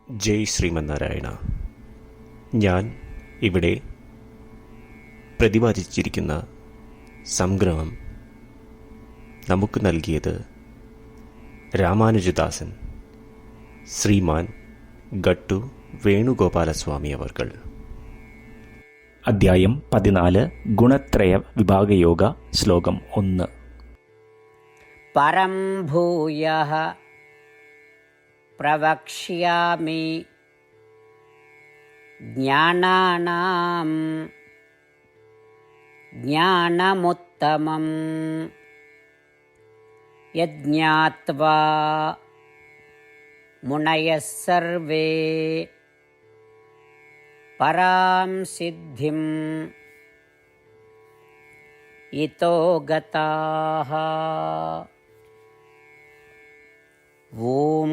ജയ് ശ്രീമന്നാരായണ. ഞാൻ ഇവിടെ പ്രതിപാദിച്ചിരിക്കുന്ന സംഗ്രഹം നമുക്ക് നൽകിയത് രാമാനുജദാസൻ ശ്രീമാൻ ഗട്ടു വേണുഗോപാലസ്വാമി അവർകൾ. അധ്യായം 14 ഗുണത്രയ വിഭാഗയോഗ. ശ്ലോകം 1. പരം ഭൂയഃ പ്രവക്ഷ്യാമി ജ്ഞാനാനാം ജ്ഞാനമുത്തമം യജ്ഞാത്വാ മുനയഃ സർവേ പരാം സിദ്ധിം ഇതോ ഗതാഃ. ഓം.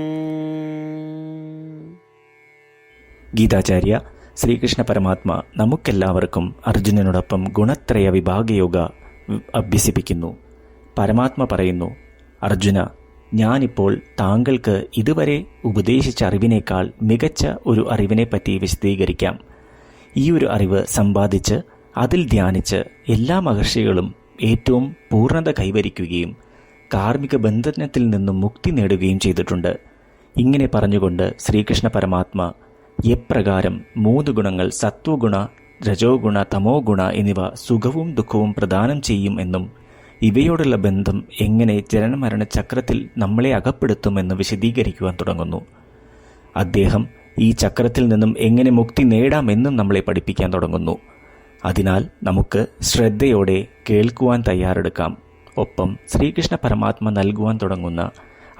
ഗീതാചാര്യ ശ്രീകൃഷ്ണ പരമാത്മ നമുക്കെല്ലാവർക്കും അർജുനനോടൊപ്പം ഗുണത്രയ വിഭാഗയോഗ അഭ്യസിപ്പിക്കുന്നു. പരമാത്മ പറയുന്നു, അർജുന, ഞാനിപ്പോൾ താങ്കൾക്ക് ഇതുവരെ ഉപദേശിച്ച അറിവിനേക്കാൾ മികച്ച ഒരു അറിവിനെപ്പറ്റി വിശദീകരിക്കാം. ഈ ഒരു അറിവ് സമ്പാദിച്ച് അതിൽ ധ്യാനിച്ച് എല്ലാ മഹർഷികളും ഏറ്റവും പൂർണ്ണത കൈവരിക്കുകയും കാർമ്മിക ബന്ധനത്തിൽ നിന്നും മുക്തി നേടുകയും ചെയ്തിട്ടുണ്ട്. ഇങ്ങനെ പറഞ്ഞുകൊണ്ട് ശ്രീകൃഷ്ണ പരമാത്മ എപ്രകാരം 3 ഗുണങ്ങൾ സത്വഗുണ, രജോ ഗുണ, തമോ ഗുണ എന്നിവ സുഖവും ദുഃഖവും പ്രദാനം ചെയ്യും എന്നും ഇവയോടുള്ള ബന്ധം എങ്ങനെ ജനനമരണ ചക്രത്തിൽ നമ്മളെ അകപ്പെടുത്തുമെന്ന് വിശദീകരിക്കുവാൻ തുടങ്ങുന്നു. അദ്ദേഹം ഈ ചക്രത്തിൽ നിന്നും എങ്ങനെ മുക്തി നേടാമെന്നും നമ്മളെ പഠിപ്പിക്കാൻ തുടങ്ങുന്നു. അതിനാൽ നമുക്ക് ശ്രദ്ധയോടെ കേൾക്കുവാൻ തയ്യാറെടുക്കാം. ഒപ്പം ശ്രീകൃഷ്ണ പരമാത്മ നൽകുവാൻ തുടങ്ങുന്ന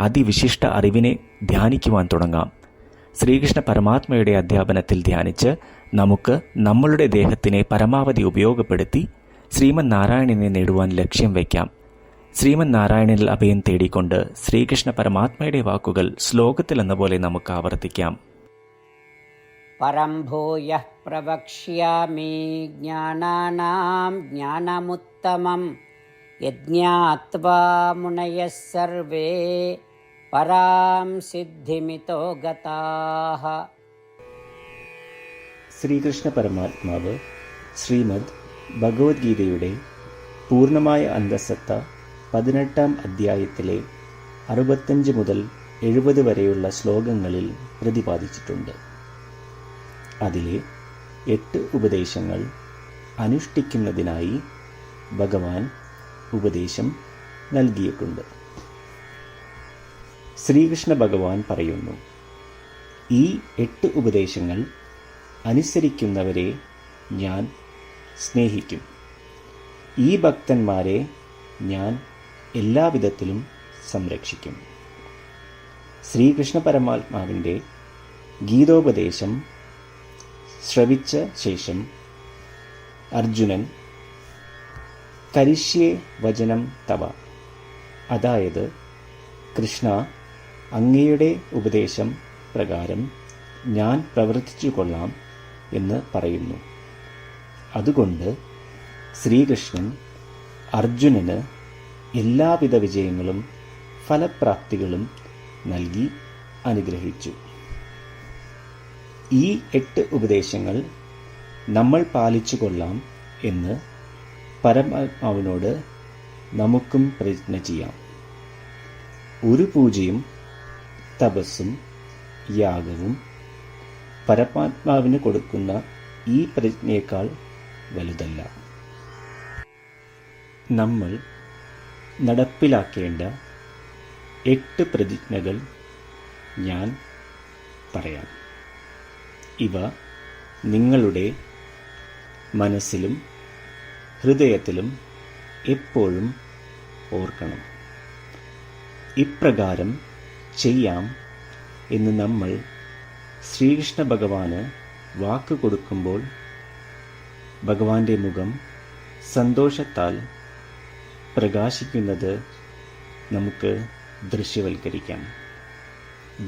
അതിവിശിഷ്ട അറിവിനെ ധ്യാനിക്കുവാൻ തുടങ്ങാം. ശ്രീകൃഷ്ണ പരമാത്മയുടെ അധ്യാപനത്തിൽ ധ്യാനിച്ച് നമുക്ക് നമ്മളുടെ ദേഹത്തിനെ പരമാവധി ഉപയോഗപ്പെടുത്തി ശ്രീമൻ നാരായണനെ നേടുവാൻ ലക്ഷ്യം വയ്ക്കാം. ശ്രീമൻ നാരായണനിൽ അഭയം തേടിക്കൊണ്ട് ശ്രീകൃഷ്ണ പരമാത്മയുടെ വാക്കുകൾ ശ്ലോകത്തിലെന്ന പോലെ നമുക്ക് ആവർത്തിക്കാം. പരം ഭൂയഃ പ്രവക്ഷ്യാമി ജ്ഞാനാനാം ജ്ഞാനമുത്തമം യജ്ഞാത്വാ മുനയഃ സർവേ പരാം സിദ്ധിമിതോ ഗതാഃ. ശ്രീകൃഷ്ണ പരമാത്മാവ് ശ്രീമദ് ഭഗവത്ഗീതയുടെ പൂർണ്ണമായ അന്തസത്ത 18-ാം അധ്യായത്തിലെ 65 മുതൽ 70 വരെയുള്ള ശ്ലോകങ്ങളിൽ പ്രതിപാദിച്ചിട്ടുണ്ട്. അതിലെ 8 ഉപദേശങ്ങൾ അനുഷ്ഠിക്കുന്നതിനായി ഭഗവാൻ ഉപദേശം നൽകിയിട്ടുണ്ട്. ശ്രീകൃഷ്ണ ഭഗവാൻ പറയുന്നു, ഈ 8 ഉപദേശങ്ങൾ അനുസരിക്കുന്നവരെ ഞാൻ സ്നേഹിക്കും. ഈ ഭക്തന്മാരെ ഞാൻ എല്ലാവിധത്തിലും സംരക്ഷിക്കും. ശ്രീകൃഷ്ണ പരമാത്മാവിൻ്റെ ഗീതോപദേശം ശ്രവിച്ച ശേഷം അർജുനൻ കരിഷ്യേ വചനം തവ, അതായത് കൃഷ്ണ, അങ്ങയുടെ ഉപദേശം പ്രകാരം ഞാൻ പ്രവർത്തിച്ചു കൊള്ളാം എന്ന് പറയുന്നു. അതുകൊണ്ട് ശ്രീകൃഷ്ണൻ അർജുനന് എല്ലാവിധ വിജയങ്ങളും ഫലപ്രാപ്തികളും നൽകി അനുഗ്രഹിച്ചു. ഈ 8 ഉപദേശങ്ങൾ നമ്മൾ പാലിച്ചു കൊള്ളാം എന്ന് പരമാത്മാവിനോട് നമുക്കും പ്രതിജ്ഞ ചെയ്യാം. ഒരു പൂജയും തപസ്സും യാഗവും പരമാത്മാവിന് കൊടുക്കുന്ന ഈ പ്രതിജ്ഞയേക്കാൾ വലുതല്ല. നമ്മൾ നടപ്പിലാക്കേണ്ട 8 പ്രതിജ്ഞകൾ ഞാൻ പറയാം. ഇവ നിങ്ങളുടെ മനസ്സിലും ഹൃദയത്തിലും എപ്പോഴും ഓർക്കണം. ഇപ്രകാരം ചെയ്യാം എന്ന് നമ്മൾ ശ്രീകൃഷ്ണ ഭഗവാന് വാക്ക് കൊടുക്കുമ്പോൾ ഭഗവാന്റെ മുഖം സന്തോഷത്താൽ പ്രകാശിക്കുന്നത് നമുക്ക് ദൃശ്യവൽക്കരിക്കാം.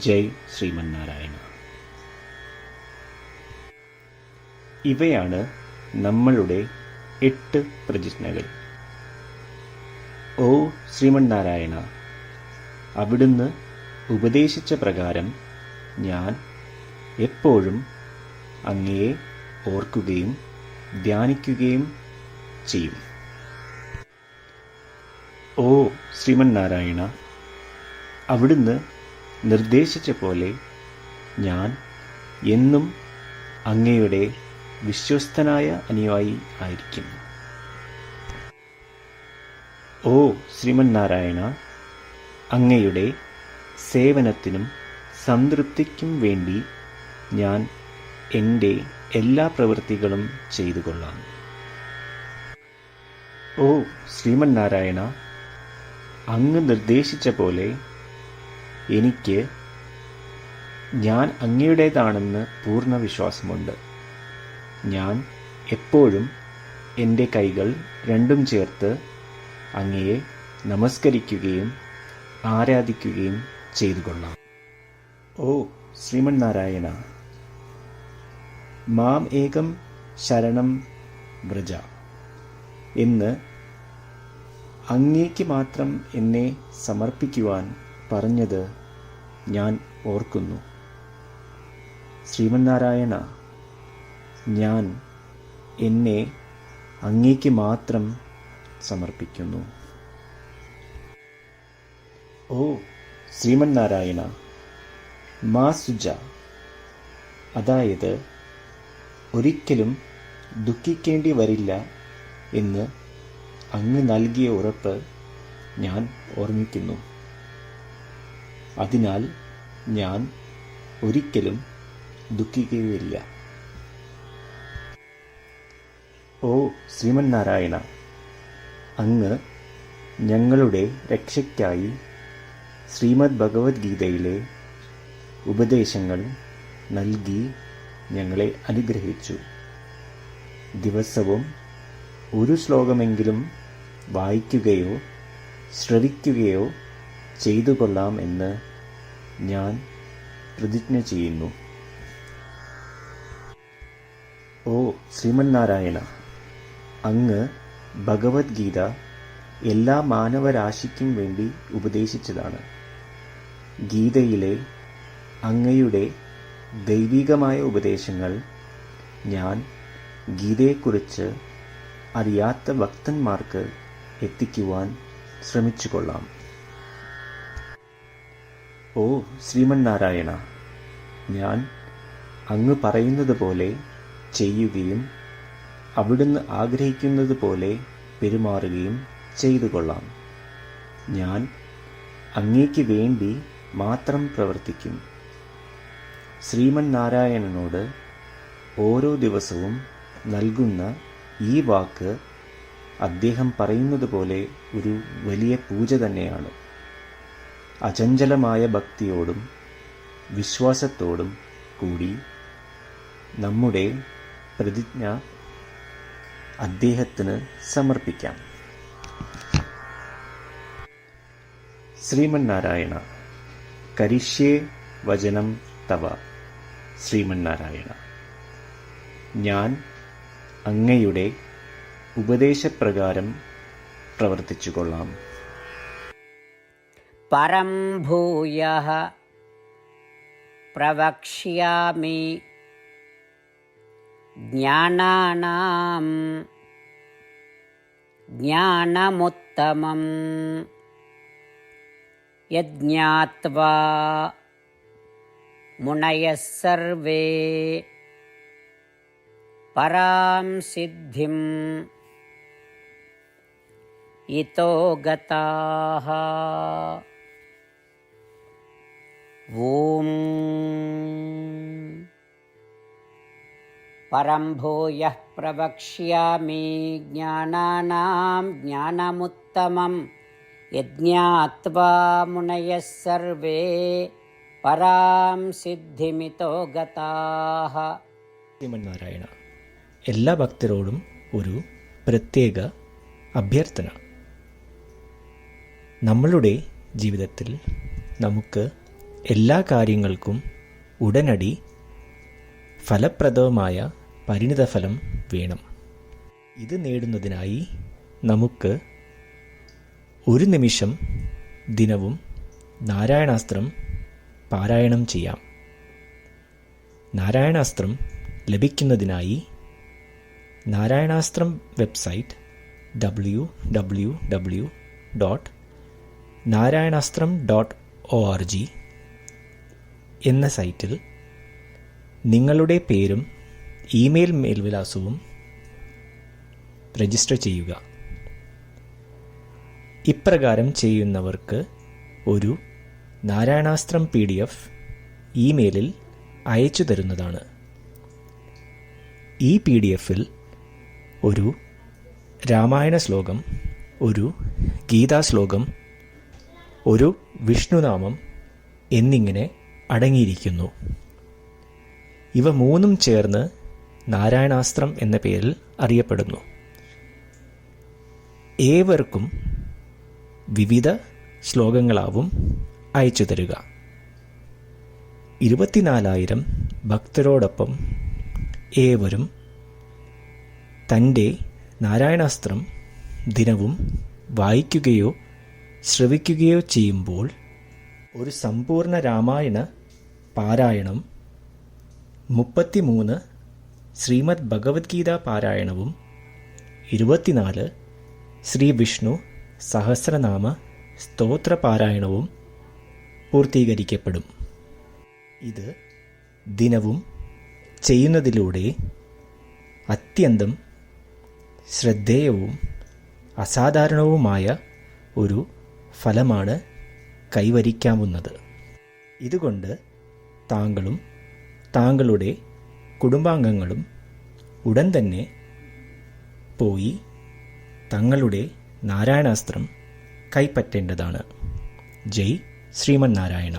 ജയ് ശ്രീമന്നാരായണ. ഇവയാണ് നമ്മളുടെ 8 പ്രതിജ്ഞകൾ. ഓ ശ്രീമന്നാരായണ, അവിടുന്ന് ഉപദേശിച്ച പ്രകാരം ഞാൻ എപ്പോഴും അങ്ങയെ ഓർക്കുകയും ധ്യാനിക്കുകയും ചെയ്യും. ഓ ശ്രീമന്നാരായണ, അവിടുന്ന് നിർദ്ദേശിച്ച പോലെ ഞാൻ എന്നും അങ്ങയുടെ വിശ്വസ്തനായ അനുയായി ആയിരിക്കും. ഓ ശ്രീമന്നാരായണ, അങ്ങയുടെ സേവനത്തിനും സംതൃപ്തിക്കും വേണ്ടി ഞാൻ എൻ്റെ എല്ലാ പ്രവൃത്തികളും ചെയ്തു കൊള്ളാം. ഓ ശ്രീമന്നാരായണ, അങ്ങ് നിർദ്ദേശിച്ച പോലെ എനിക്ക് ഞാൻ അങ്ങയുടേതാണെന്ന് പൂർണ്ണ വിശ്വാസമുണ്ട്. ഞാൻ എപ്പോഴും എൻ്റെ കൈകൾ രണ്ടും ചേർത്ത് അങ്ങയെ നമസ്കരിക്കുകയും ആരാധിക്കുകയും ചെയ്തു കൊള്ളാം. ഓ ശ്രീമന്നാരായണ, മാം ഏകം ശരണം വ്രജ എന്ന് അങ്ങേക്ക് മാത്രം എന്നെ സമർപ്പിക്കുവാൻ പറഞ്ഞത് ഞാൻ ഓർക്കുന്നു. ശ്രീമന്നാരായണ, ഞാൻ എന്നെ അങ്ങേക്ക് മാത്രം സമർപ്പിക്കുന്നു. ഓ ശ്രീമന്നാരായണ, മാ സുജ, അതായത് ഒരിക്കലും ദുഃഖിക്കേണ്ടി വരില്ല എന്ന് അങ്ങ് നൽകിയ ഉറപ്പ് ഞാൻ ഓർമ്മിക്കുന്നു. അതിനാൽ ഞാൻ ഒരിക്കലും ദുഃഖിക്കുകയില്ല. ഓ ശ്രീമന്നാരായണ, അങ്ങ് ഞങ്ങളുടെ രക്ഷയ്ക്കായി ശ്രീമദ് ഭഗവത്ഗീതയിലെ ഉപദേശങ്ങൾ നൽകി ഞങ്ങളെ അനുഗ്രഹിച്ചു. ദിവസവും ഒരു ശ്ലോകമെങ്കിലും വായിക്കുകയോ ശ്രവിക്കുകയോ ചെയ്തു കൊള്ളാം എന്ന് ഞാൻ പ്രതിജ്ഞ ചെയ്യുന്നു. ഓ ശ്രീമന്നാരായണ, അങ്ങ് ഭഗവത്ഗീത എല്ലാ മാനവരാശിക്കും വേണ്ടി ഉപദേശിച്ചതാണ്. ഗീതയിലെ അങ്ങയുടെ ദൈവികമായ ഉപദേശങ്ങൾ ഞാൻ ഗീതയെക്കുറിച്ച് അറിയാത്ത ഭക്തന്മാർക്ക് എത്തിക്കുവാൻ ശ്രമിച്ചുകൊള്ളാം. ഓ ശ്രീമന്നാരായണ, ഞാൻ അങ്ങ് പറയുന്നത് പോലെ ചെയ്യുകയും അവിടുന്ന് ആഗ്രഹിക്കുന്നത് പോലെ പെരുമാറുകയും ചെയ്തു കൊള്ളാം. ഞാൻ അങ്ങേക്ക് വേണ്ടി മാത്രം പ്രവർത്തിക്കും. ശ്രീമന്നാരായണനോട് ഓരോ ദിവസവും നൽകുന്ന ഈ വാക്ക് അദ്ദേഹം പറയുന്നത് പോലെ ഒരു വലിയ പൂജ തന്നെയാണ്. അചഞ്ചലമായ ഭക്തിയോടും വിശ്വാസത്തോടും കൂടി നമ്മുടെ പ്രതിജ്ഞ അദ്ദേഹത്തിന് സമർപ്പിക്കാം. ശ്രീമന്നാരായണ, കരിഷ്യേ വചനം തവ. ശ്രീമന്നാരായണ, ഞാൻ അങ്ങയുടെ ഉപദേശപ്രകാരം പ്രവർത്തിച്ചുകൊള്ളാം. പരം ഭൂയഃ പ്രവക്ഷ്യാമി ജ്ഞാനാനാം ജ്ഞാനമുത്തമം യജ്ഞാത്വാ മുനയഃ സർവേ പരാം സിദ്ധിം ഇതോ ഗതാഃ. ഓം പരം ഭൂയഃ പ്രവക്ഷ്യാമി ജ്ഞാനാനാം ജ്ഞാനമുത്തമം യജ്ഞാത്വാ മുനയഃ സർവേ പരാം സിദ്ധിമിതോ ഗതാഃ. ശ്രീമന്നാരായണ, എല്ലാ ഭക്തരോടും ഒരു പ്രത്യേക അഭ്യർത്ഥന. നമ്മളുടെ ജീവിതത്തിൽ നമുക്ക് എല്ലാ കാര്യങ്ങൾക്കും ഉടനടി ഫലപ്രദമായ പരിണിതഫലം വേണം. ഇത് നേടുന്നതിനായി നമുക്ക് ഒരു നിമിഷം ദിനവും നാരായണാസ്ത്രം പാരായണം ചെയ്യാം. നാരായണാസ്ത്രം ലഭിക്കുന്നതിനായി നാരായണാസ്ത്രം വെബ്സൈറ്റ് www.narayanaastram.org എന്ന സൈറ്റിൽ നിങ്ങളുടെ പേരും ഇമെയിൽ മേൽവിലാസവും രജിസ്റ്റർ ചെയ്യുക. ഇപ്രകാരം ചെയ്യുന്നവർക്ക് ഒരു നാരായണാസ്ത്രം PDF ഇമെയിലിൽ അയച്ചു തരുന്നതാണ്. ഈ PDF-ൽ ഒരു രാമായണ ശ്ലോകം, ഒരു ഗീതാശ്ലോകം, ഒരു വിഷ്ണുനാമം എന്നിങ്ങനെ അടങ്ങിയിരിക്കുന്നു. ഇവ മൂന്നും ചേർന്ന് നാരായണാസ്ത്രം എന്ന പേരിൽ അറിയപ്പെടുന്നു. ഏവർക്കും വിവിധ ശ്ലോകങ്ങളാവും അയച്ചു തരിക. 24,000 ഭക്തരോടൊപ്പം ഏവരും തൻ്റെ നാരായണാസ്ത്രം ദിനവും വായിക്കുകയോ ശ്രവിക്കുകയോ ചെയ്യുമ്പോൾ ഒരു സമ്പൂർണ്ണ രാമായണ പാരായണം, 33 ശ്രീമദ് ഭഗവത്ഗീത പാരായണവും 24 ശ്രീ വിഷ്ണു സഹസ്രനാമ സ്തോത്ര പാരായണവും പൂർത്തീകരിക്കപ്പെടും. ഇത് ദിനവും ചെയ്യുന്നതിലൂടെ അത്യന്തം ശ്രദ്ധേയവും അസാധാരണവുമായ ഒരു ഫലമാണ് കൈവരിക്കാവുന്നത്. ഇതുകൊണ്ട് താങ്കളും താങ്കളുടെ കുടുംബാംഗങ്ങളും ഉടൻ തന്നെ പോയി തങ്ങളുടെ നാരായണാസ്ത്രം കൈപ്പറ്റേണ്ടതാണ്. ജയ് ശ്രീമന്നാരായണ.